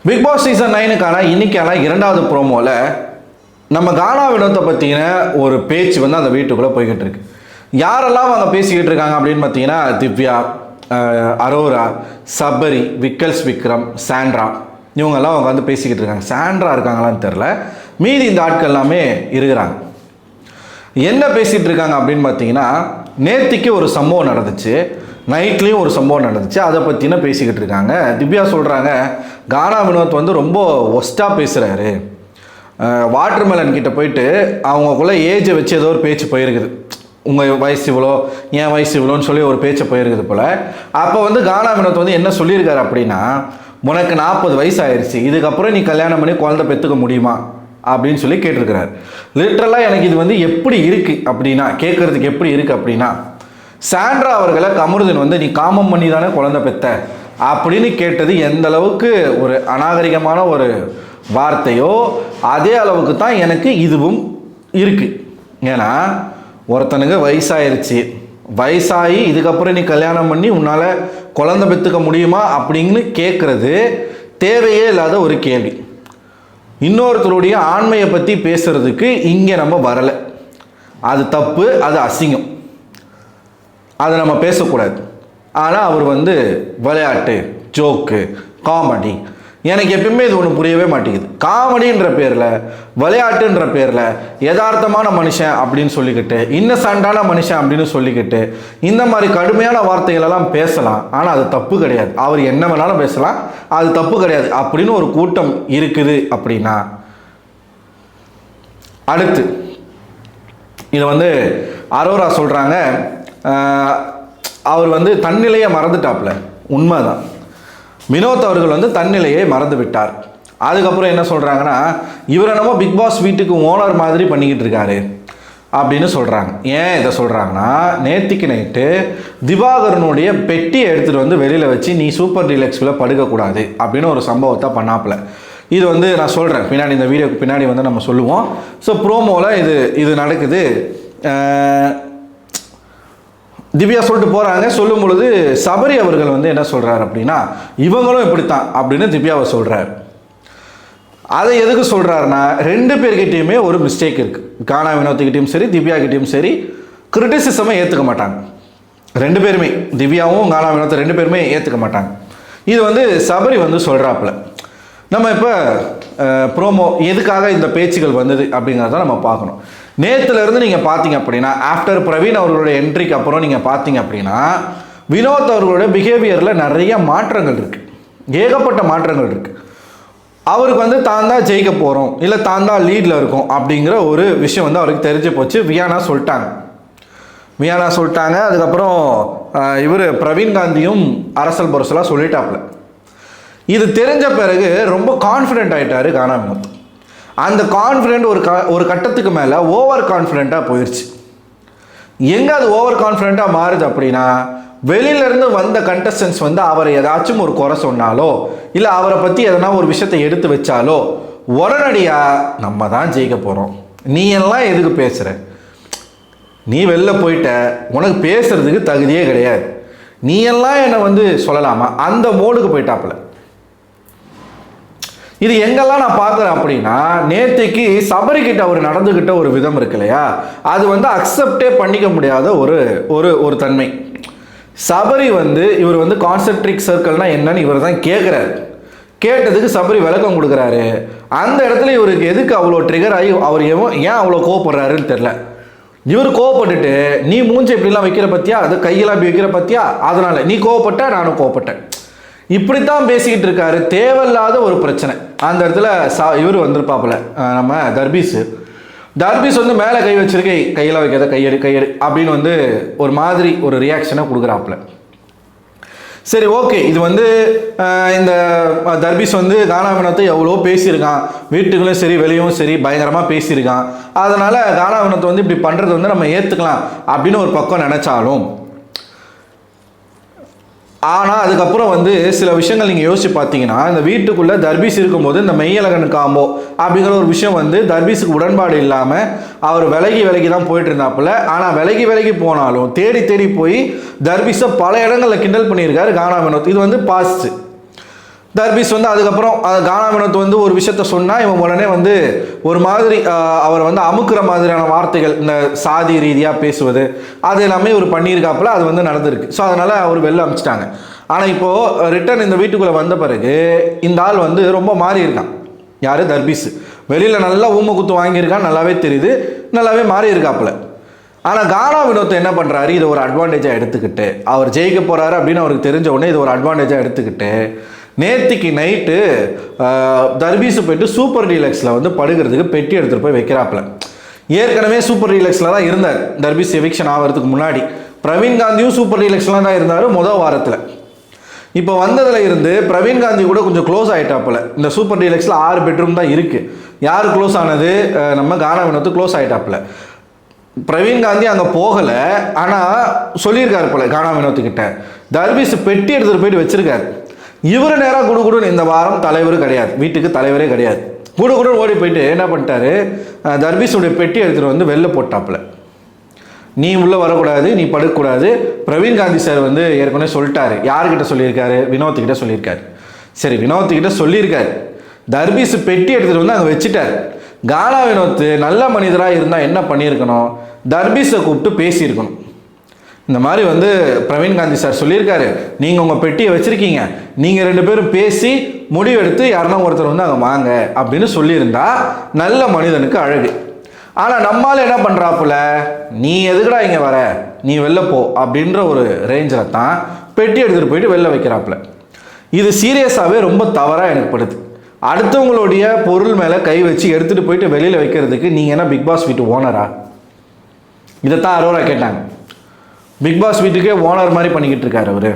Big Boss season 9க்கான இன்னைக்கான இரண்டாவது ப்ரோமோவில் நம்ம கானா வினோத்தை பற்றின ஒரு பேச்சு வந்து அந்த வீட்டுக்குள்ளே போய்கிட்டு இருக்கு. யாரெல்லாம் அவங்க பேசிக்கிட்டு இருக்காங்க அப்படின்னு பார்த்தீங்கன்னா திவ்யா, அரோரா, சபரி, விக்கல்ஸ் விக்ரம், சாண்ட்ரா, இவங்கெல்லாம் அவங்க வந்து பேசிக்கிட்டு இருக்காங்க. சாண்ட்ரா இருக்காங்களான்னு தெரில, மீதி இந்த ஆட்கள் எல்லாமே இருக்கிறாங்க. என்ன பேசிகிட்டு இருக்காங்க அப்படின்னு பார்த்தீங்கன்னா, நேத்திக்கு ஒரு சம்பவம் நடந்துச்சு, நைட்லேயும் ஒரு சம்பவம் நடந்துச்சு, அதை பற்றின பேசிக்கிட்டு இருக்காங்க. திவ்யா சொல்கிறாங்க, கானா வினோத் வந்து ரொம்ப ஒஸ்ட்டாக பேசுகிறாரு. வாட்டர்மெலன் கிட்ட போயிட்டு அவங்கக்குள்ளே ஏஜை வச்சு ஏதோ ஒரு பேச்சு போயிருக்குது, உங்கள் வயசு இவ்வளோ, என் வயசு இவ்வளோன்னு சொல்லி ஒரு பேச்சை போயிருக்குது போல். அப்போ வந்து கானா வினோத் வந்து என்ன சொல்லியிருக்காரு அப்படின்னா, உனக்கு 40 வயசு ஆயிடுச்சு, இதுக்கப்புறம் நீ கல்யாணம் பண்ணி குழந்தை பெற்றுக்க முடியுமா அப்படின்னு சொல்லி கேட்டிருக்கிறார். லிட்ரலாக எனக்கு இது வந்து எப்படி இருக்குது அப்படின்னா, கேட்குறதுக்கு எப்படி இருக்குது அப்படின்னா, சாண்ட்ரா அவர்களை கமருதீன் வந்து நீ காமம் பண்ணி தானே குழந்தை பெற்ற அப்படின்னு கேட்டது எந்த அளவுக்கு ஒரு அநாகரிகமான ஒரு வார்த்தையோ அதே அளவுக்கு தான் எனக்கு இதுவும் இருக்குது. ஏன்னா ஒருத்தனுக்கு வயசாயிருச்சு, வயசாகி இதுக்கப்புறம் நீ கல்யாணம் பண்ணி உன்னால் குழந்தை பெற்றுக்க முடியுமா அப்படின்னு கேட்குறது தேவையே இல்லாத ஒரு கேள்வி. இன்னொருத்தருடைய ஆண்மையை பற்றி பேசுகிறதுக்கு இங்கே நம்ம வரலை. அது தப்பு, அது அசிங்கம், அதை நம்ம பேசக்கூடாது. ஆனால் அவர் வந்து விளையாட்டு, ஜோக்கு, காமெடி, எனக்கு எப்பயுமே இது ஒன்று புரியவே மாட்டேங்குது. காமெடின்ற பேரில், விளையாட்டுன்ற பேரில் யதார்த்தமான மனுஷன் அப்படின்னு சொல்லிக்கிட்டு, இன்னசென்ட்டான மனுஷன் அப்படின்னு சொல்லிக்கிட்டு இந்த மாதிரி கடுமையான வார்த்தைகளெல்லாம் பேசலாம். ஆனால் அது தப்பு கிடையாது. அவர் என்ன வேணாலும் பேசலாம், அது தப்பு கிடையாது அப்படின்னு ஒரு கூட்டம் இருக்குது அப்படின்னா, அடுத்து இது வந்து அரோரா சொல்கிறாங்க, அவர் வந்து தன்னிலையை மறந்துட்டாப்ல. உண்மைதான், வினோத் அவர்கள் வந்து தன்னிலையை மறந்து விட்டார். அதுக்கப்புறம் என்ன சொல்கிறாங்கன்னா, இவரை நம்ம பிக் பாஸ் வீட்டுக்கு ஓனர் மாதிரி பண்ணிக்கிட்டு இருக்காரு அப்படின்னு சொல்கிறாங்க. ஏன் இதை சொல்கிறாங்கன்னா, நேத்திக்கு நைட்டு திவாகரனுடைய பெட்டியை எடுத்துகிட்டு வந்து வெளியில் வச்சு நீ சூப்பர் டீலக்ஸில் படுக்கக்கூடாது அப்படின்னு ஒரு சம்பவத்தை பண்ணாப்புல. இது வந்து நான் சொல்கிறேன் பின்னாடி, இந்த வீடியோக்கு பின்னாடி வந்து நம்ம சொல்லுவோம். ஸோ ப்ரோமோவில் இது நடக்குது. திவ்யா சொல்லிட்டு போகிறாங்க. சொல்லும் பொழுது சபரி அவர்கள் வந்து என்ன சொல்கிறார் அப்படின்னா, இவங்களும் இப்படித்தான் அப்படின்னு திவ்யாவை சொல்கிறார். அதை எதுக்கு சொல்கிறாருன்னா, ரெண்டு பேர்கிட்டையுமே ஒரு மிஸ்டேக் இருக்குது. கானா வினோத்துக்கிட்டையும் சரி, திவ்யா கிட்டையும் சரி, கிரிட்டிசிசமை ஏற்றுக்க மாட்டாங்க. ரெண்டு பேருமே, திவ்யாவும் கானா வினோத்தை ரெண்டு பேருமே ஏற்றுக்க மாட்டாங்க. இது வந்து சபரி வந்து சொல்கிறாப்புல. நம்ம இப்போ ப்ரோமோ எதுக்காக இந்த பேச்சுகள் வந்தது அப்படிங்கிறத நம்ம பார்க்கணும். நேற்றுலேருந்து நீங்கள் பார்த்தீங்க அப்படின்னா, ஆஃப்டர் பிரவீன் அவர்களுடைய என்ட்ரிக்கு அப்புறம் நீங்கள் பார்த்தீங்க அப்படின்னா, வினோத் அவர்களுடைய பிஹேவியரில் நிறைய மாற்றங்கள் இருக்குது, ஏகப்பட்ட மாற்றங்கள் இருக்குது. அவருக்கு வந்து தான் தான் ஜெயிக்க போகிறோம், இல்லை தான் தான் லீடில் இருக்கும் அப்படிங்கிற ஒரு விஷயம் வந்து அவருக்கு தெரிஞ்சு போச்சு. வியானா சொல்லிட்டாங்க. அதுக்கப்புறம் இவர் பிரவீன் காந்தியும் அரசல் பொரசலாக சொல்லிட்டாப்புல. இது தெரிஞ்ச பிறகு ரொம்ப கான்ஃபிடென்ட் ஆகிட்டார் கானா வினோத். அந்த கான்ஃபிடென்ட் ஒரு கட்டத்துக்கு மேலே ஓவர் கான்ஃபிடென்ட்டாக போயிடுச்சு. எங்கே அது ஓவர் கான்ஃபிடென்ட்டாக மாறுது அப்படின்னா, வெளியிலேருந்து வந்த கண்டஸ்டன்ஸ் வந்து அவரை ஏதாச்சும் ஒரு குறை சொன்னாலோ, இல்லை அவரை பற்றி எதனா ஒரு விஷயத்தை எடுத்து வச்சாலோ, உடனடியாக நம்ம தான் ஜெயிக்க போகிறோம், நீ எல்லாம் எதுக்கு பேசுகிற, நீ வெளில போயிட்ட, உனக்கு பேசுகிறதுக்கு தகுதியே கிடையாது, நீ எல்லாம் என்னை வந்து சொல்லலாமா, அந்த மோடுக்கு போயிட்டாப்புல. இது எங்கெல்லாம் நான் பார்க்குறேன் அப்படின்னா, நேற்றுக்கு சபரிக்கிட்ட அவர் நடந்துக்கிட்ட ஒரு விதம் இருக்கு இல்லையா, அது வந்து அக்செப்டே பண்ணிக்க முடியாத ஒரு தன்மை. சபரி வந்து இவர் வந்து கான்சென்ட்ரிக் சர்க்கிள்னா என்னன்னு இவர் தான் கேட்குறாரு. கேட்டதுக்கு சபரி விளக்கம் கொடுக்குறாரு. அந்த இடத்துல இவருக்கு எதுக்கு அவ்வளோ ட்ரிகர் ஆகி அவர் ஏன் அவ்வளோ கோவப்படுறாருன்னு தெரில. இவர் கோவப்பட்டுட்டு, நீ மூஞ்சி இப்படிலாம் வைக்கிற பற்றியா, அது கையெல்லாம் இப்படி வைக்கிற பற்றியா, அதனால் நீ கோவப்பட்ட, நானும் கோவப்பட்டேன், இப்படித்தான் பேசிக்கிட்டு இருக்காரு. தேவையில்லாத ஒரு பிரச்சனை. அந்த இடத்துல இவர் வந்திருப்பாப்புல, நம்ம தர்பீஸ் வந்து மேலே கை வச்சிருக்க, கையில் வைக்காத, கையெடு அப்படின்னு வந்து ஒரு மாதிரி ஒரு ரியாக்ஷனை கொடுக்குறாப்புல. சரி, ஓகே, இது வந்து இந்த தர்பீஸ் வந்து கானா வினோத்தை எவ்வளோ பேசியிருக்கான், வீட்டுக்குள்ளேயும் சரி வெளியும் சரி பயங்கரமாக பேசியிருக்கான். அதனால் கானா வினோத்தை வந்து இப்படி பண்ணுறது வந்து நம்ம ஏற்றுக்கலாம் அப்படின்னு ஒரு பக்கம் நினச்சாலும், ஆனால் அதுக்கப்புறம் வந்து சில விஷயங்கள் நீங்கள் யோசிச்சு பார்த்தீங்கன்னா, இந்த வீட்டுக்குள்ளே தர்பீஸ் இருக்கும்போது இந்த மெய்யழகன் காம்போ அப்படிங்கிற ஒரு விஷயம் வந்து தர்பீஸுக்கு உடன்பாடு இல்லாமல் அவர் விலகி தான் போயிட்டு இருந்தாப்புல. ஆனால் விலகி போனாலும் தேடி போய் தர்பீஸை பல இடங்களில் கிண்டல் பண்ணியிருக்காரு கானா வினோத். இது வந்து பாஸ்ட். தர்பீஸ் வந்து அதுக்கப்புறம் கானா வினோத் வந்து ஒரு விஷயத்த சொன்னால் இவன் உடனே வந்து ஒரு மாதிரி அவர் வந்து அமுக்குற மாதிரியான வார்த்தைகள், இந்த சாதி ரீதியாக பேசுவது, அது எல்லாமே இவர் பண்ணியிருக்காப்புல, அது வந்து நடந்திருக்கு. ஸோ அதனால் அவர் வெளில அனுப்பிச்சிட்டாங்க. ஆனால் இப்போது ரிட்டர்ன் இந்த வீட்டுக்குள்ளே வந்த பிறகு இந்த ஆள் வந்து ரொம்ப மாறி இருக்கான். யார்? தர்பீஸ். வெளியில் நல்லா ஊமை குத்து வாங்கியிருக்கான், நல்லாவே தெரியுது, நல்லாவே மாறி இருக்காப்புல. ஆனால் கானா வினோத் என்ன பண்ணுறாரு, இதை ஒரு அட்வான்டேஜாக எடுத்துக்கிட்டு, அவர் ஜெயிக்க போகிறாரு அப்படின்னு அவருக்கு தெரிஞ்ச உடனே இதை ஒரு அட்வான்டேஜாக எடுத்துக்கிட்டு நேற்றுக்கு நைட்டு தர்பீஸு போயிட்டு சூப்பர் டீலக்ஸில் வந்து படுக்கிறதுக்கு பெட்டி எடுத்துகிட்டு போய் வைக்கிறாப்புல. ஏற்கனவே சூப்பர் டீலக்ஸில் தான் இருந்தார் தர்பீஸ் எவிக்ஷன் ஆகிறதுக்கு முன்னாடி. பிரவீன் காந்தியும் சூப்பர் டீலக்ஸில் தான் இருந்தார் முதல் வாரத்தில். இப்போ வந்ததில் இருந்து பிரவீன் காந்தி கூட கொஞ்சம் க்ளோஸ் ஆகிட்டாப்புல. இந்த சூப்பர் டீலக்ஸில் 6 பெட்ரூம் தான் இருக்குது. யார் க்ளோஸ் ஆனது? நம்ம கானா வினோத் க்ளோஸ் ஆகிட்டாப்புல. பிரவீன் காந்தி அங்கே போகலை, ஆனால் சொல்லியிருக்காரு போல கானா வினோத்துக்கிட்ட, தர்பீஸ் பெட்டி எடுத்துகிட்டு போயிட்டு வச்சுருக்காரு. இவர் நேராக குடுகுடுன்னு இந்த வாரம் தலைவர் கிடையாது, வீட்டுக்கு தலைவரே கிடையாது, குடுகுடுன்னு ஓடி போயிட்டு என்ன பண்ணிட்டாரு, தர்பீஸுடைய பெட்டி எடுத்துகிட்டு வந்து வெளில போட்டாப்புல. நீ உள்ளே வரக்கூடாது, நீ படுக்கக்கூடாது. பிரவீன் காந்தி சார் வந்து ஏற்கனவே சொல்லிட்டாரு. யார்கிட்ட சொல்லியிருக்காரு? வினோத்துக்கிட்ட சொல்லியிருக்காரு. சரி, வினோத்துக்கிட்ட சொல்லியிருக்காரு. தர்பீஸ் பெட்டி எடுத்துகிட்டு வந்து அங்கே வச்சுட்டார். கானா வினோத் நல்ல மனிதராக இருந்தால் என்ன பண்ணியிருக்கணும்? தர்பீஸை கூப்பிட்டு பேசியிருக்கணும். இந்த மாதிரி வந்து பிரவீன் காந்தி சார் சொல்லியிருக்காரு, நீங்கள் உங்கள் பெட்டியை வச்சுருக்கீங்க, நீங்கள் 2 பேரும் பேசி முடிவெடுத்து யாருன்னா ஒருத்தர் வந்து அங்கே வாங்க அப்படின்னு சொல்லியிருந்தா நல்ல மனிதனுக்கு அழகு. ஆனால் நம்மால் என்ன பண்ணுறாப்புல, நீ எதுக்குடா இங்கே வர, நீ வெளில போ அப்படின்ற ஒரு ரேஞ்சில் தான் பெட்டி எடுத்துகிட்டு போயிட்டு வெளில வைக்கிறாப்புல. இது சீரியஸாகவே ரொம்ப தவறாக எனக்கு படுது. அடுத்தவங்களுடைய பொருள் மேலே கை வச்சு எடுத்துகிட்டு போயிட்டு வெளியில் வைக்கிறதுக்கு நீங்கள் என்ன பிக் பாஸ் வீட்டு ஓனரா? இதைத்தான் அரோரா கேட்டாங்க. பிக் பாஸ் வீட்டுக்கே ஓனர் மாதிரி பண்ணிக்கிட்டு இருக்காரு அவர்.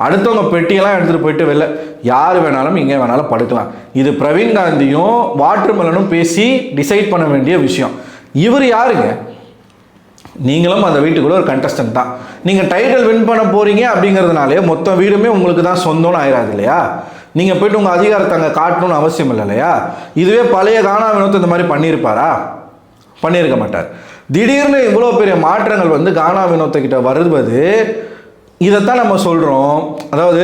அடுத்தவங்க பெட்டியெல்லாம் எடுத்துகிட்டு போயிட்டு வெளில யார் வேணாலும் இங்கே வேணாலும் படுக்கலாம். இது பிரவீன் காந்தியும் வாட்டர்மெலனும் பேசி டிசைட் பண்ண வேண்டிய விஷயம். இவர் யாருங்க? நீங்களும் அந்த வீட்டுக்குள்ள ஒரு கண்டஸ்டன்ட் தான். நீங்கள் டைட்டில் வின் பண்ண போகிறீங்க அப்படிங்கிறதுனாலே மொத்த வீடுமே உங்களுக்கு தான் சொந்தம்னு ஆயிடாது இல்லையா? நீங்கள் போய்ட்டு உங்கள் அதிகாரத்தை அங்கே காட்டணும்னு அவசியம் இல்லை இல்லையா? இதுவே பழைய கானா வினோத் இந்த மாதிரி பண்ணியிருப்பாரா? பண்ணியிருக்க மாட்டார். திடீர்னு இவ்வளோ பெரிய மாற்றங்கள் வந்து கானா வினோத்துக்கிட்ட வருவது, இதைத்தான் நம்ம சொல்கிறோம். அதாவது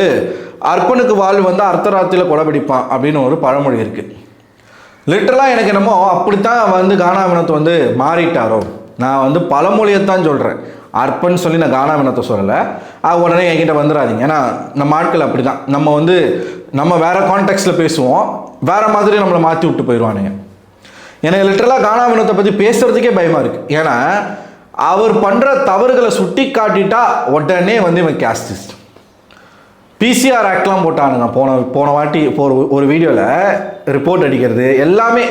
அர்ப்பனுக்கு வாழ் வந்து அர்த்தராத்திரியில் கொடைபிடிப்பான் அப்படின்னு ஒரு பழமொழி இருக்குது. லிட்டரலாக எனக்கு என்னமோ அப்படித்தான் வந்து கானா வினோத் வந்து மாறிட்டாரோ. நான் வந்து பழமொழியைத்தான் சொல்கிறேன், அர்ப்பன் சொல்லி நான் கானா வினோத்தை சொல்லலை. உடனே என்கிட்ட வந்துடாதீங்க. ஏன்னா நம்ம ஆட்கள் அப்படி தான், நம்ம வந்து நம்ம வேறு கான்டெக்ஸ்டில் பேசுவோம், வேறு மாதிரி நம்மளை மாற்றி விட்டு போயிடுவானுங்க. எனக்கு லிட்டரலாக கானா வினோத்தை பற்றி பேசுகிறதுக்கே பயமாக இருக்குது. ஏன்னா அவர் பண்ணுற தவறுகளை சுட்டி காட்டிட்டா உடனே வந்து இவன் கேஸ்டிஸ்ட். பிசிஆர் ஆக்ட்லாம் போட்டானுங்க போன வாட்டி ஒரு வீடியோவில் ரிப்போர்ட் அடிக்கிறது எல்லாமே.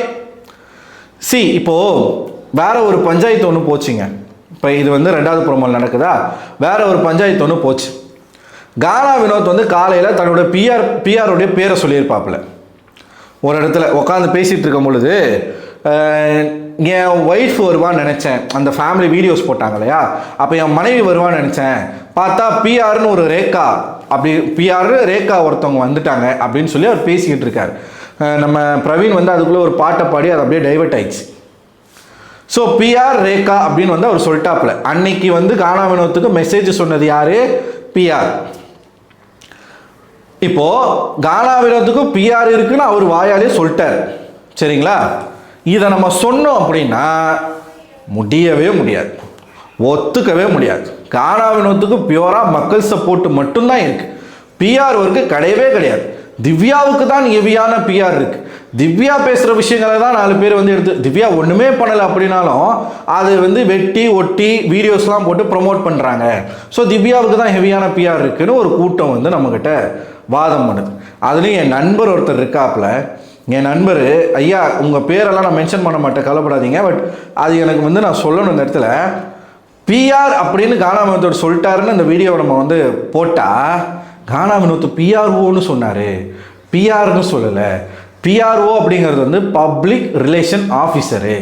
இப்போது வேற ஒரு பஞ்சாயத்து ஒன்று போச்சுங்க. இப்போ இது வந்து 2வது ப்ரோமோல் நடக்குதா, வேற ஒரு பஞ்சாயத்து ஒன்று போச்சு. கானா வினோத் வந்து காலையில் தன்னோட பிஆருடைய பேரை சொல்லியிருப்பாப்புல. ஒரு இடத்துல உட்காந்து பேசிகிட்டு இருக்கும் பொழுது, என் ஒய்ஃப் வருவான்னு நினச்சேன், அந்த ஃபேமிலி வீடியோஸ் போட்டாங்க இல்லையா, அப்போ என் மனைவி வருவான்னு நினச்சேன், பார்த்தா பிஆர்னு ஒரு ரேகா, அப்படி பிஆர் ரேகா ஒருத்தவங்க வந்துட்டாங்க அப்படின்னு சொல்லி அவர் பேசிக்கிட்டு இருக்கார். நம்ம பிரவீன் வந்து அதுக்குள்ளே ஒரு பாட்டை பாடி அது அப்படியே டைவர்ட் ஆயிடுச்சு. ஸோ பிஆர் ரேகா அப்படின்னு வந்து அவர் சொல்லிட்டாப்புல. அன்னைக்கு வந்து கானா வினோத்துக்கு மெசேஜ் சொன்னது யாரு? பிஆர். இப்போ கானா வினோத்துக்கும் பிஆர் இருக்குன்னு அவர் வாயாலே சொல்லிட்டார், சரிங்களா? இதை நம்ம சொன்னோம் அப்படின்னா முடியவே முடியாது, ஒத்துக்கவே முடியாது. கானா வினோத்துக்கு பியூராக மக்கள் சப்போர்ட் மட்டும்தான் இருக்குது, பிஆர் ஒர்க்கு கிடையவே கிடையாது. திவ்யாவுக்கு தான் ஹெவியான பிஆர் இருக்குது. திவ்யா பேசுகிற விஷயங்களை தான் 4 பேர் வந்து எடுத்து, திவ்யா ஒன்றுமே பண்ணலை அப்படின்னாலும் அது வந்து வெட்டி ஒட்டி வீடியோஸ்லாம் போட்டு ப்ரொமோட் பண்ணுறாங்க. ஸோ திவ்யாவுக்கு தான் ஹெவியான பிஆர் இருக்குதுன்னு ஒரு கூட்டம் வந்து நம்மக்கிட்ட வாதம் பண்ணுது. அதுலேயும் என் நண்பர் ஒருத்தர் இருக்காப்புல. என் நண்பர், ஐயா உங்கள் பேரெல்லாம் நான் மென்ஷன் பண்ண மாட்டேன், கவலைப்படாதீங்க, பட் அது எனக்கு வந்து நான் சொல்லணும் இந்த இடத்துல. பிஆர் அப்படின்னு கானா வினோத் சொல்லிட்டாருன்னு அந்த வீடியோவை நம்ம வந்து போட்டால், கானா வினோத் பிஆர்ஓன்னு சொன்னார், பிஆர்னு சொல்லலை. பிஆர்ஓ அப்படிங்கிறது வந்து பப்ளிக் ரிலேஷன் ஆஃபீஸரு,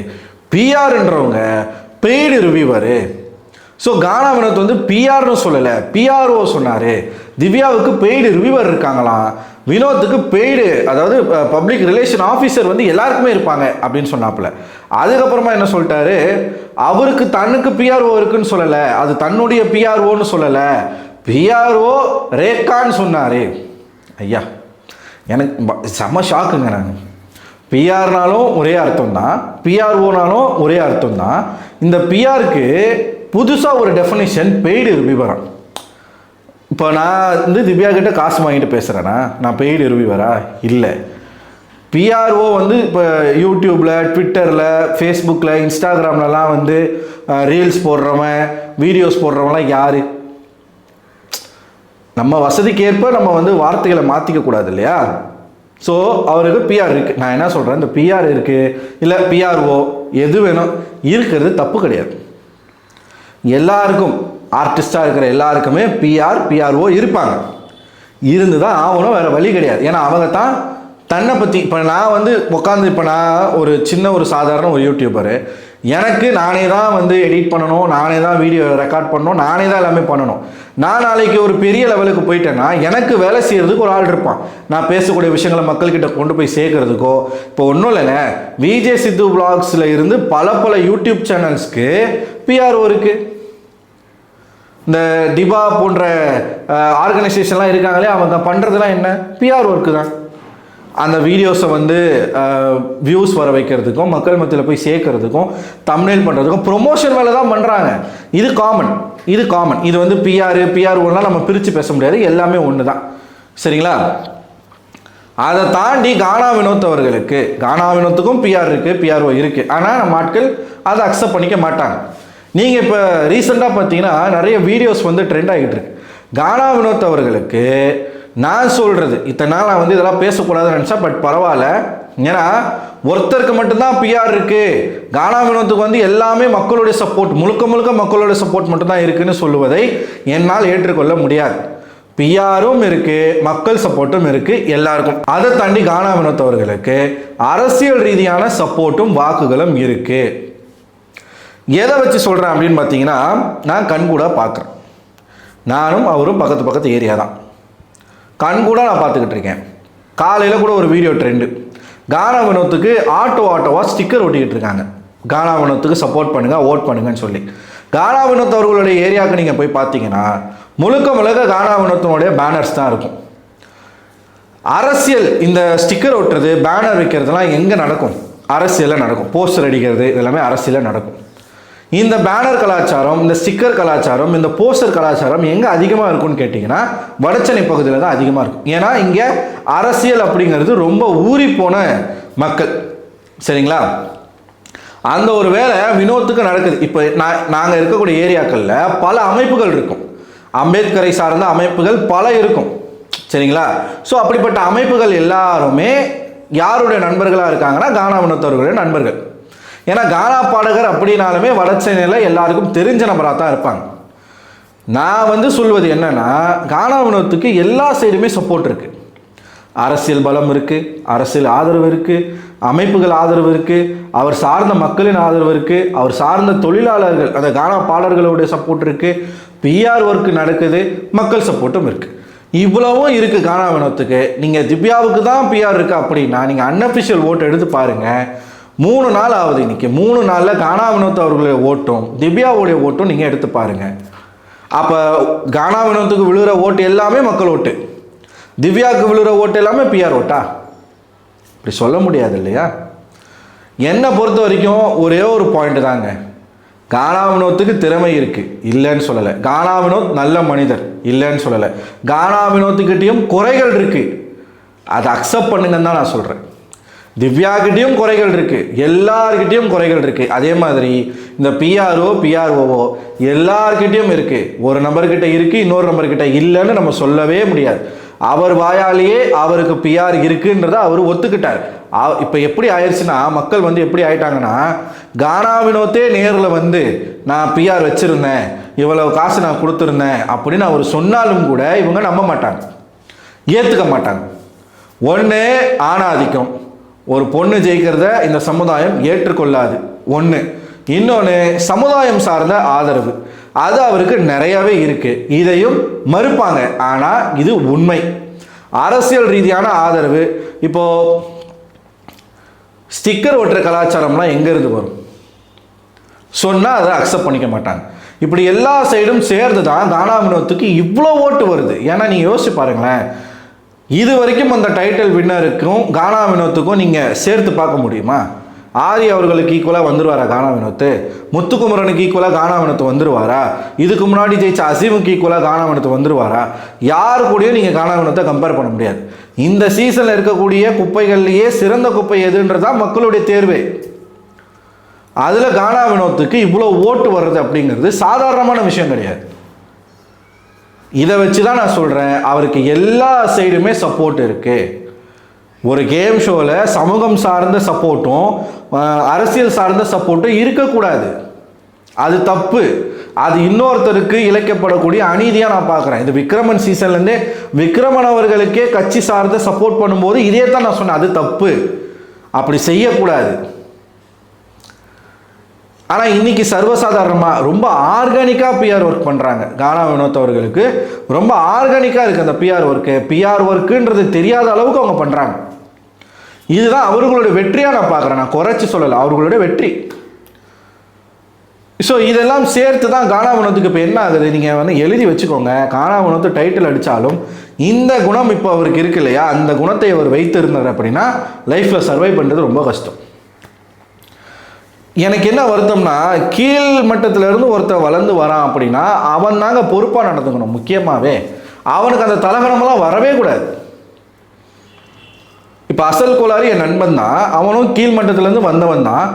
பிஆர்ன்றவங்க paid reviewer. So Gana Vinod வந்து பிஆர்னு சொல்லலை, பிஆர்ஓ சொன்னார். திவ்யாவுக்கு பெய்டு ரிவ்யூவர் இருக்காங்களாம், வினோத்துக்கு பெய்டு, அதாவது பப்ளிக் ரிலேஷன் ஆஃபீஸர் வந்து எல்லாருக்குமே இருப்பாங்க அப்படின்னு சொன்னாப்புல. அதுக்கப்புறமா என்ன சொல்லிட்டாரு, அவருக்கு தன்னுக்கு பிஆர்ஓ இருக்குன்னு சொல்லலை, அது தன்னுடைய பிஆர்ஓன்னு சொல்லலை, பிஆர்ஓ ரேகான்னு சொன்னார். ஐயா எனக்கு செம்ம ஷாக்குங்க. நான் பிஆர்னாலும் ஒரே அர்த்தம் தான், பிஆர்ஓனாலும் ஒரே அர்த்தம் தான். இந்த பிஆருக்கு புதுசாக ஒரு டெஃபினிஷன் பெய்டு ரிவ்யூவரா. இப்போ நான் வந்து திவ்யா கிட்ட காசு வாங்கிட்டு பேசுகிறேன்னா நான் பெய்டு ரிவ்யூவரா? இல்லை. பிஆர்ஓ வந்து இப்போ யூடியூப்பில், ட்விட்டரில், ஃபேஸ்புக்கில், இன்ஸ்டாகிராம்லலாம் வந்து ரீல்ஸ் போடுறவன், வீடியோஸ் போடுறவன்லாம் யார்? நம்ம வசதிக்கேற்ப நம்ம வந்து வார்த்தைகளை மாற்றிக்க கூடாது இல்லையா? ஸோ அவருக்கு பிஆர் இருக்குது. நான் என்ன சொல்கிறேன், இந்த பிஆர் இருக்குது இல்லை பிஆர்ஓ எது வேணும் இருக்கிறது தப்பு கிடையாது. எல்லாருக்கும் ஆர்டிஸ்டாக இருக்கிற எல்லாருக்குமே பிஆர், பிஆர்ஓ இருப்பாங்க, இருந்து தான் ஆகணும், வேறு வழி கிடையாது. ஏன்னா அவங்க தான் தன்னை பற்றி. இப்போ நான் வந்து உட்காந்து, இப்போ நான் ஒரு சின்ன ஒரு சாதாரண ஒரு யூடியூபரு, எனக்கு நானே தான் வந்து எடிட் பண்ணணும், நானே தான் வீடியோ ரெக்கார்ட் பண்ணணும், நானே தான் எல்லாமே பண்ணணும். நான் நாளைக்கு ஒரு பெரிய லெவலுக்கு போயிட்டேன்னா எனக்கு வேலை செய்கிறதுக்கு ஒரு ஆள் இருப்பான். நான் பேசக்கூடிய விஷயங்களை மக்கள்கிட்ட கொண்டு போய் சேர்க்கறதுக்கோ. இப்போ ஒன்றும் இல்லைங்க, விஜே சித்து விளாக்ஸில் இருந்து பல யூடியூப் சேனல்ஸ்க்கு பிஆர்ஓ இருக்குது. இந்த டிபா போன்ற ஆர்கனைசேஷன்லாம் இருக்காங்களே, அவங்க பண்ணுறதுலாம் என்ன? பிஆர் ஒர்க்கு தான். அந்த வீடியோஸை வந்து வியூஸ் வர வைக்கிறதுக்கும், மக்கள் மத்தியில் போய் சேர்க்கறதுக்கும், தம்ப்நெயில் பண்ணுறதுக்கும் ப்ரொமோஷன் வேலை தான் பண்ணுறாங்க. இது காமன். இது வந்து பிஆர்ஓலாம் நம்ம பிரித்து பேச முடியாது, எல்லாமே ஒன்று தான். சரிங்களா? அதை தாண்டி கானா வினோத் அவர்களுக்கு, கானா வினோத்துக்கும் பிஆர் இருக்குது, பிஆர்ஓ இருக்குது. ஆனால் நம்ம ஆட்கள் அதை அக்செப்ட் பண்ணிக்க மாட்டாங்க. நீங்கள் இப்போ ரீசெண்டாக பார்த்தீங்கன்னா நிறைய வீடியோஸ் வந்து ட்ரெண்ட் ஆகிட்டு இருக்கு. கானா வினோத் அவர்களுக்கு நான் சொல்கிறது, இத்தனை நாள் நான் வந்து இதெல்லாம் பேசக்கூடாதுன்னு நினச்சா, பட் பரவாயில்ல. ஏன்னா ஒருத்தருக்கு மட்டும்தான் பிஆர் இருக்குது, கானா வினோத்துக்கு வந்து எல்லாமே மக்களுடைய சப்போர்ட், முழுக்க மக்களுடைய சப்போர்ட் மட்டும்தான் இருக்குதுன்னு சொல்லுவதை என்னால் ஏற்றுக்கொள்ள முடியாது. பிஆரும் இருக்குது, மக்கள் சப்போர்ட்டும் இருக்குது எல்லாருக்கும். அதை தாண்டி கானா வினோத் அவர்களுக்கு அரசியல் ரீதியான சப்போர்ட்டும் வாக்குகளும் இருக்குது. எதை வச்சு சொல்கிறேன் அப்படின்னு பார்த்தீங்கன்னா, நான் கண்கூட பார்க்குறேன். நானும் அவரும் பக்கத்து ஏரியா தான், கண்கூட நான் பார்த்துக்கிட்டு இருக்கேன். காலையில் கூட ஒரு வீடியோ ட்ரெண்டு, கானா வினோத்துக்கு ஆட்டோவாக ஸ்டிக்கர் ஒட்டிக்கிட்டு இருக்காங்க. கானா வினோத்துக்கு சப்போர்ட் பண்ணுங்கள், ஓட் பண்ணுங்கன்னு சொல்லி. கானா வினோத் அவர்களுடைய ஏரியாவுக்கு நீங்கள் போய் பார்த்தீங்கன்னா முழுக்க கானா வினோத்தினுடைய பேனர்ஸ் தான் இருக்கும். அரசியல், இந்த ஸ்டிக்கர் ஒட்டுறது, பேனர் வைக்கிறதுலாம் எங்கே நடக்கும்? அரசியலில் நடக்கும். போஸ்டர் அடிக்கிறது இதெல்லாமே அரசியலில் நடக்கும். இந்த பேனர் கலாச்சாரம், இந்த ஸ்டிக்கர் கலாச்சாரம், இந்த போஸ்டர் கலாச்சாரம் எங்கே அதிகமாக இருக்கும்னு கேட்டிங்கன்னா வடசென்னை பகுதியில் தான் அதிகமாக இருக்கும். ஏன்னா இங்கே அரசியல் அப்படிங்கிறது ரொம்ப ஊறி போன மக்கள். சரிங்களா? அந்த ஒரு வேலை வினோத்துக்கு நடக்குது. இப்போ நாங்கள் இருக்கக்கூடிய ஏரியாக்களில் பல அமைப்புகள் இருக்கும், அம்பேத்கரை சார்ந்த அமைப்புகள் பல இருக்கும். சரிங்களா? ஸோ அப்படிப்பட்ட அமைப்புகள் எல்லாருமே யாருடைய நண்பர்களாக இருக்காங்கன்னா கானா வினோத் அவர்களுடைய நண்பர்கள். ஏன்னா கானா பாடகர் அப்படின்னாலுமே வட சென்னையில் எல்லாருக்கும் தெரிஞ்ச நபராக தான் இருப்பாங்க. நான் வந்து சொல்வது என்னன்னா, கானா வினோத்துக்கு எல்லா சைடுமே சப்போர்ட் இருக்குது. அரசியல் பலம் இருக்குது, அரசியல் ஆதரவு இருக்குது, அமைப்புகள் ஆதரவு இருக்குது, அவர் சார்ந்த மக்களின் ஆதரவு இருக்குது, அவர் சார்ந்த தொழிலாளர்கள், அந்த கானா பாடல்களுடைய சப்போர்ட் இருக்குது, பிஆர் ஒர்க்கு நடக்குது, மக்கள் சப்போர்ட்டும் இருக்குது. இவ்வளவும் இருக்குது கானா வினோத்துக்கு. நீங்கள் திவ்யாவுக்கு தான் பிஆர் இருக்குது அப்படின்னா நீங்கள் அன்அஃபிஷியல் ஓட்டு எடுத்து பாருங்கள். 3 நாள் ஆகுது. இன்னைக்கு 3 நாளில் கானா வினோத் அவர்களுடைய ஓட்டும் திவ்யாவுடைய ஓட்டும் நீங்கள் எடுத்து பாருங்கள். அப்போ கானா வினோத்துக்கு விழுகிற ஓட்டு எல்லாமே மக்கள் ஓட்டு, திவ்யாவுக்கு விழுகிற ஓட்டு எல்லாமே பிஆர் ஓட்டா? இப்படி சொல்ல முடியாது இல்லையா? என்னை பொறுத்த வரைக்கும் ஒரே ஒரு பாயிண்ட் தாங்க, கானா வினோத்துக்கு திறமை இருக்குது, இல்லைன்னு சொல்லலை. கானா வினோத் நல்ல மனிதர், இல்லைன்னு சொல்லலை. கானா வினோத்துக்கிட்டேயும் குறைகள் இருக்குது, அதை அக்செப்ட் பண்ணுங்கன்னு தான் நான் சொல்கிறேன். திவ்யாக்கிட்டையும் குறைகள் இருக்குது, எல்லார்கிட்டையும் குறைகள் இருக்குது. அதே மாதிரி இந்த பிஆர்ஓவோ எல்லார்கிட்டையும் இருக்குது. ஒரு நபர்கிட்ட இருக்குது, இன்னொரு நபர்கிட்ட இல்லைன்னு நம்ம சொல்லவே முடியாது. அவர் வாயாலேயே அவருக்கு பிஆர் இருக்குன்றதை அவர் ஒத்துக்கிட்டார். இப்போ எப்படி ஆயிடுச்சுன்னா, மக்கள் வந்து எப்படி ஆயிட்டாங்கன்னா, கானா வினோத்தே நேரில் வந்து நான் பிஆர் வச்சுருந்தேன், இவ்வளவு காசு நான் கொடுத்துருந்தேன் அப்படின்னு அவர் சொன்னாலும் கூட இவங்க நம்ப மாட்டாங்க, ஏற்றுக்க மாட்டாங்க. ஒன்று ஆணாதிக்கம், ஒரு பொண்ணு ஜெயிக்கிறத இந்த சமுதாயம் ஏற்றுக்கொள்ளாது ஒன்று. இன்னொன்று சமுதாயம் சார்ந்த ஆதரவு, அது அவருக்கு நிறையவே இருக்குது, இதையும் மறுப்பாங்க. ஆனால் இது உண்மை. அரசியல் ரீதியான ஆதரவு, இப்போது ஸ்டிக்கர் ஒட்டுற கலாச்சாரம்லாம் எங்கேருந்து வரும் சொன்னால் அதை அக்செப்ட் பண்ணிக்க மாட்டாங்க. இப்படி எல்லா சைடும் சேர்ந்து தான் கானா வினோத்துக்கு இவ்வளோ ஓட்டு வருது. ஏன்னா நீங்கள் யோசிச்சு பாருங்களேன், இது வரைக்கும் அந்த டைட்டில் வின்னருக்கும் கானா வினோத்துக்கும் நீங்கள் சேர்த்து பார்க்க முடியுமா? ஆரி அவர்களுக்கு ஈக்குவலாக வந்துருவாரா கானா வினோத்? முத்துக்குமரனுக்கு ஈக்குவலாக கானா வினோத் வந்துருவாரா? இதுக்கு முன்னாடி ஜெயிச்ச அசீமுக்கு ஈக்குவலாக கானா வினோத் வந்துருவாரா? யாரு கூடயும் நீங்கள் கானா வினோத்தை கம்பேர் பண்ண முடியாது. இந்த சீசனில் இருக்கக்கூடிய குப்பைகள்லேயே சிறந்த குப்பை எதுன்றதான் மக்களுடைய தேர்வே. அதில் கானா வினோத்துக்கு இவ்வளோ ஓட்டு வர்றது அப்படிங்கிறது சாதாரணமான விஷயம் கிடையாது. இதை வச்சு தான் நான் சொல்கிறேன், அவருக்கு எல்லா சைடுமே சப்போர்ட் இருக்குது. ஒரு கேம் ஷோவில் சமூகம் சார்ந்த சப்போர்ட்டும் அரசியல் சார்ந்த சப்போர்ட்டும் இருக்கக்கூடாது. அது தப்பு. அது இன்னொருத்தருக்கு இழைக்கப்படக்கூடிய அநீதியாக நான் பார்க்குறேன். இது விக்ரமன் சீசன்லேருந்தே விக்ரமன் அவர்களுக்கே கட்சி சார்ந்த சப்போர்ட் பண்ணும்போது இதே தான் நான் சொன்னேன், அது தப்பு, அப்படி செய்யக்கூடாது. ஆனால் இன்றைக்கி சர்வசாதாரணமாக ரொம்ப ஆர்கானிக்காக பிஆர் ஒர்க் பண்ணுறாங்க. கானா வினோத் அவர்களுக்கு ரொம்ப ஆர்கானிக்காக இருக்குது அந்த பிஆர் ஒர்க்குன்றது தெரியாத அளவுக்கு அவங்க பண்ணுறாங்க. இதுதான் அவர்களுடைய வெற்றியாக நான் பார்க்குறேன். நான் குறைச்சி சொல்லலை, அவர்களுடைய வெற்றி. ஸோ இதெல்லாம் சேர்த்து தான் கானா வினோத்துக்கு இப்போ என்ன ஆகுது, நீங்கள் எழுதி வச்சுக்கோங்க. கானா வினோத் டைட்டில் அடித்தாலும் இந்த குணம் இப்போ அவருக்கு இருக்கு இல்லையா, அந்த குணத்தை அவர் வைத்திருந்தார் அப்படின்னா லைஃப்பில் சர்வை பண்ணுறது ரொம்ப கஷ்டம். எனக்கு என்ன வருத்தம்னா, கீழ் மட்டத்திலேருந்து ஒருத்தர் வளர்ந்து வரான் அப்படின்னா அவன் தாங்க பொறுப்பாக நடந்துக்கணும். முக்கியமாகவே அவனுக்கு அந்த தலகணமெல்லாம் வரவே கூடாது. இப்போ அசல் கோளாறு என் நண்பன் தான், அவனும் கீழ் மட்டத்திலேருந்து வந்தவன் தான்.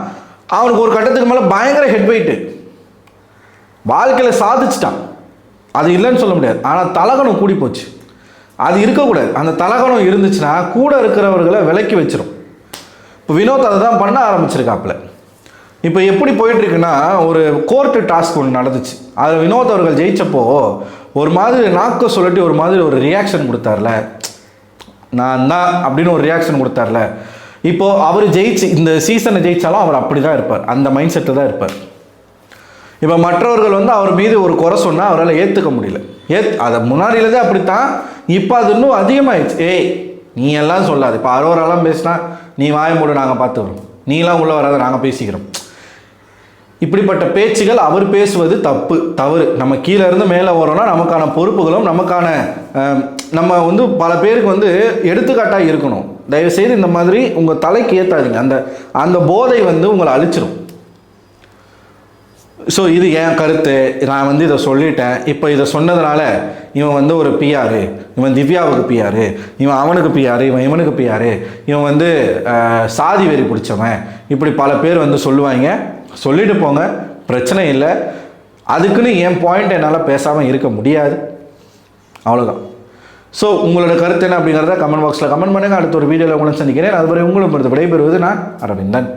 அவனுக்கு ஒரு கட்டத்துக்கு மேலே பயங்கர ஹெட் வெயிட்டு, வாழ்க்கையில் சாதிச்சிட்டான், அது இல்லைன்னு சொல்ல முடியாது. ஆனால் தலகணம் கூடி போச்சு, அது இருக்கக்கூடாது. அந்த தலகணம் இருந்துச்சுன்னா கூட இருக்கிறவர்களை விலக்கி வச்சிடும். இப்போ வினோத் அதை தான் பண்ண ஆரம்பிச்சிருக்காப்புல. இப்போ எப்படி போயிட்டுருக்குன்னா, ஒரு கோர்ட்டு டாஸ்க் ஒன்று நடந்துச்சு. அதில் வினோத் அவர்கள் ஜெயித்தப்போ ஒரு மாதிரி நாக்க சொல்லட்டி ஒரு மாதிரி ஒரு ரியாக்ஷன் கொடுத்தார்ல, நான் தான் அப்படின்னு ஒரு ரியாக்ஷன் கொடுத்தார்ல. இப்போது அவர் ஜெயிச்சு இந்த சீசனை ஜெயித்தாலும் அவர் அப்படி தான் இருப்பார், அந்த மைண்ட் செட்டில் தான் இருப்பார். இப்போ மற்றவர்கள் அவர் மீது ஒரு குறை சொன்னால் அவரால் ஏற்றுக்க முடியல. அதை முன்னாடியிலேருந்தே அப்படித்தான், இப்போ அது இன்னும் அதிகமாகிடுச்சு. ஏய் நீ எல்லாம் சொல்லாது, இப்போ அரோராலாம் பேசினா நீ வாய மூடு, நாங்கள் பார்த்துக்கிறோம், நீலாம் உள்ளே வராத, நாங்கள் பேசிக்கிறோம். இப்படிப்பட்ட பேச்சுகள் அவர் பேசுவது தவறு. நம்ம கீழே இருந்து மேலே வரோம்னா நமக்கான பொறுப்புகளும் நமக்கான நம்ம பல பேருக்கு எடுத்துக்காட்டாக இருக்கணும். தயவுசெய்து இந்த மாதிரி உங்கள் தலைக்கு ஏற்றாதீங்க. அந்த போதை உங்களை அழிச்சிடும். ஸோ இது என் கருத்து, நான் இதை சொல்லிட்டேன். இப்போ இதை சொன்னதுனால இவன் ஒரு பிஆர், இவன் திவ்யாவுக்கு பிஆர், இவன் அவனுக்கு பிஆர், இவன் இவனுக்கு பிஆர், இவன் சாதி வெறி பிடிச்சவன், இப்படி பல பேர் சொல்லுவாங்க. சொல்லிட்டு போங்க, பிரச்சனை இல்லை. அதுக்குன்னு என் பாயிண்ட் என்னால் பேசாமல் இருக்க முடியாது, அவ்வளோதான். ஸோ உங்களோட கருத்து என்ன அப்படிங்கிறத கமெண்ட் பாக்ஸில் கமெண்ட் பண்ணுங்கள். அடுத்த ஒரு வீடியோவில் உங்களை சந்திக்கிறேன். அதுவரை உங்களும் விடைபெறுவது நான் அரவிந்தன்.